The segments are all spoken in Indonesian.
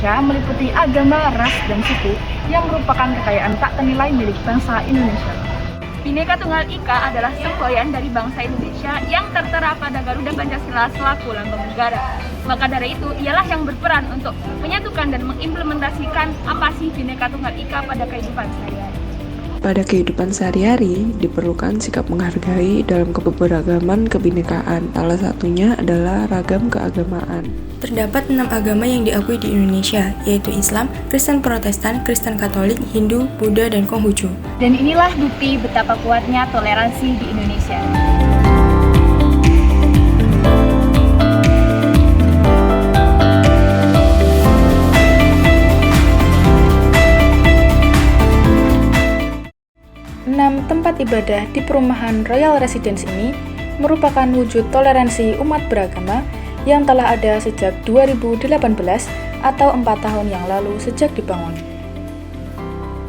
Indonesia meliputi agama, ras, dan suku yang merupakan kekayaan tak ternilai milik bangsa Indonesia. Bhinneka Tunggal Ika adalah semboyan dari bangsa Indonesia yang tertera pada Garuda Pancasila selaku lambang negara. Maka dari itu, ialah yang berperan untuk menyatukan dan mengimplementasikan apa sih Bhinneka Tunggal Ika pada kehidupan sehari-hari. Pada kehidupan sehari-hari, diperlukan sikap menghargai dalam keberagaman kebinekaan. Salah satunya adalah ragam keagamaan. Terdapat 6 agama yang diakui di Indonesia, yaitu Islam, Kristen Protestan, Kristen Katolik, Hindu, Buddha, dan Konghucu. Dan inilah bukti betapa kuatnya toleransi di Indonesia. Tempat ibadah di perumahan Royal Residence ini merupakan wujud toleransi umat beragama yang telah ada sejak 2018 atau 4 tahun yang lalu sejak dibangun.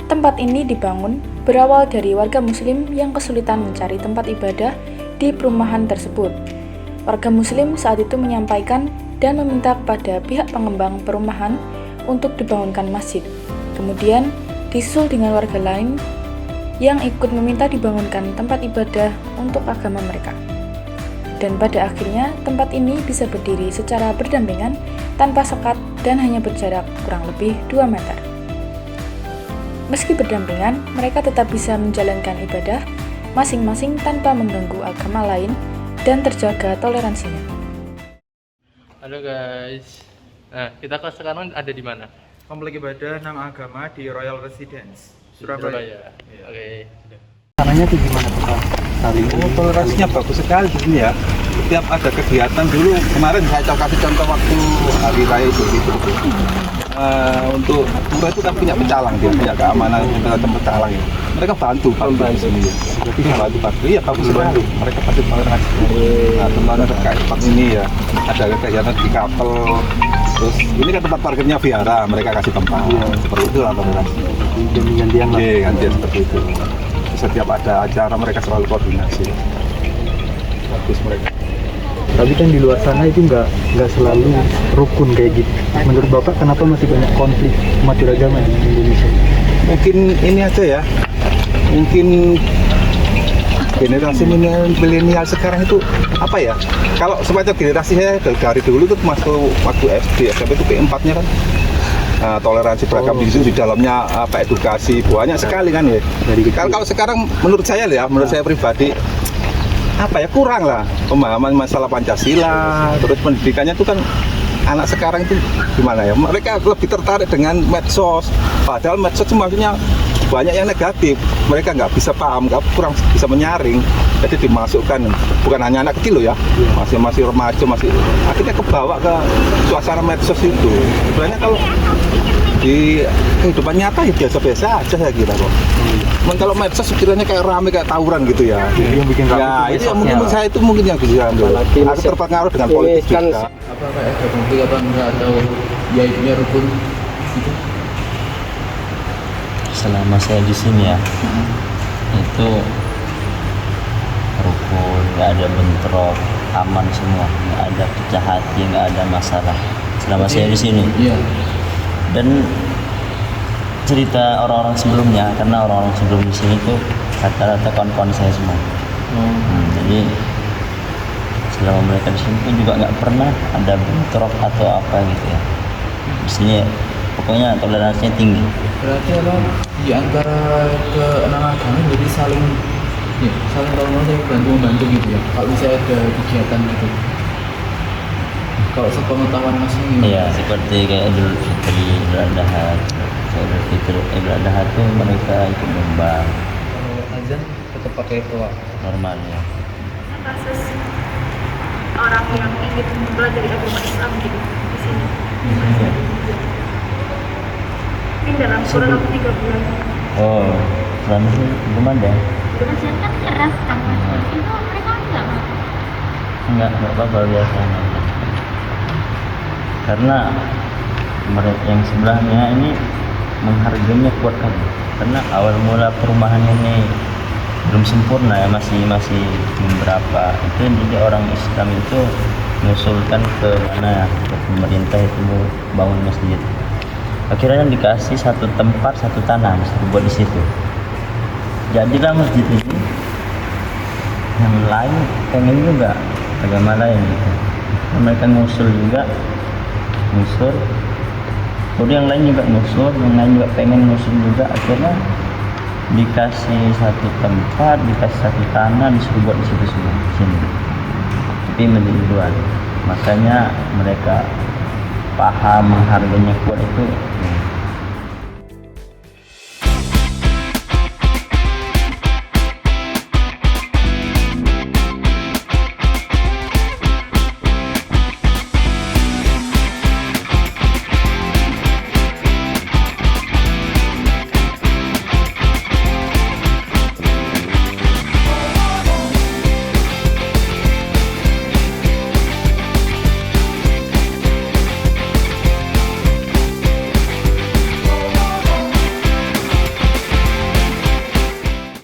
Tempat ini dibangun berawal dari warga muslim yang kesulitan mencari tempat ibadah di perumahan tersebut. Warga muslim saat itu menyampaikan dan meminta kepada pihak pengembang perumahan untuk dibangunkan masjid. Kemudian disusul dengan warga lain yang ikut meminta dibangunkan tempat ibadah untuk agama mereka. Dan pada akhirnya tempat ini bisa berdiri secara berdampingan tanpa sekat dan hanya berjarak kurang lebih 2 meter. Meski berdampingan, mereka tetap bisa menjalankan ibadah masing-masing tanpa mengganggu agama lain dan terjaga toleransinya. Halo guys, nah kita sekarang ada di mana? Komplek ibadah 6 agama di Royal Residence Surabaya. Oke. Caranya itu gimana Pak? Toleransinya bagus sekali di sini ya. Setiap ada kegiatan dulu kemarin saya kasih contoh waktu hari raya itu gitu. Untuk Pura itu kan punya pecalang, dia punya keamanan untuk pecalang ya. Mereka bantu di sini ya. Berarti bantu ya bagus sekali. Mereka pasti toleransi. Nah teman terkait tempat ini ya ada kegiatan di kapel. Terus ini kan tempat parkirnya Viara, mereka kasih tempat. Seperti itu lah toleransi. Gantian lah. Iya, gantian seperti itu. Setiap ada acara mereka selalu koordinasi. Bagus mereka. Tapi kan di luar sana itu nggak selalu rukun kayak gitu. Menurut Bapak kenapa masih banyak konflik umat beragama di Indonesia? Mungkin ini aja ya. Mungkin generasi milenial sekarang itu apa ya? Kalau semacam generasi saya dari dulu tuh masuk waktu SD, SMP itu P4-nya kan toleransi beragam di dalamnya edukasi banyak sekali kan ya. Kalau sekarang menurut saya pribadi apa ya kurang lah pemahaman masalah Pancasila, terus pendidikannya itu kan anak sekarang itu gimana ya, mereka lebih tertarik dengan medsos, padahal medsos itu maksudnya banyak yang negatif, mereka nggak bisa paham, kurang bisa menyaring, jadi dimasukkan, bukan hanya anak kecil loh ya, masih remaja, akhirnya kebawa ke suasana medsos itu. Sebenarnya kalau di kehidupan nyata ya biasa-biasa aja saya kira kok. Cuman kalau medsos sekiranya kayak rame kayak tawuran gitu ya. Yang bikin ya itu yang mungkin saya itu mungkin yang bisa ambil. Aku terpengaruh dengan politik juga. Apakah ada konflik apa enggak atau ya itu rukun gitu? Selama saya di sini ya, itu rukun, nggak ada bentrok, aman semua, nggak ada pecah hati, nggak ada masalah. Selama saya di sini. Iya. Dan cerita orang-orang sebelumnya, karena orang-orang sebelum di sini tuh rata-rata kawan-kawan saya semua. Jadi selama mereka di sini pun juga nggak pernah ada bentrok atau apa gitu ya. Di sini pokoknya toleransinya tinggi. Berarti apa di antara keenam agama jadi saling tolong bantu membantu gitu ya. Kalau misalnya ada kegiatan gitu. Kalau sepengetahuan Mas ini. Iya, seperti kayak Idul Fitri, Idul Adha. Idul Fitri, Idul Adha itu mereka ikut nyumbang. Kalau azan tetap pakai toa Normal ya. Kasus orang yang ingin belajar agama Islam gitu di sini. Mungkin dalam kurun waktu 3 bulan. Oh, selama ini belum ada. Belajar kan keras kan. Itu mereka Enggak apa-apa biasa. Karena mereka yang sebelahnya ini menghargainya kuat kan. Karena awal mula perumahan ini belum sempurna ya, masih beberapa. Itu jadi orang Islam itu mengusulkan ke mana ke pemerintah itu mau bangun masjid. akhirnya dikasih satu tempat, satu tanah disuruh buat di situ. Jadilah masjid ini yang lain pengen juga agama lain gitu. Mereka ngusul juga, kemudian yang lain juga ngusul, yang lain juga pengen ngusul juga, akhirnya dikasih satu tempat, dikasih satu tanah, disuruh buat di situ semua sini. Tapi menjadi dua, makanya mereka paham harganya kuat itu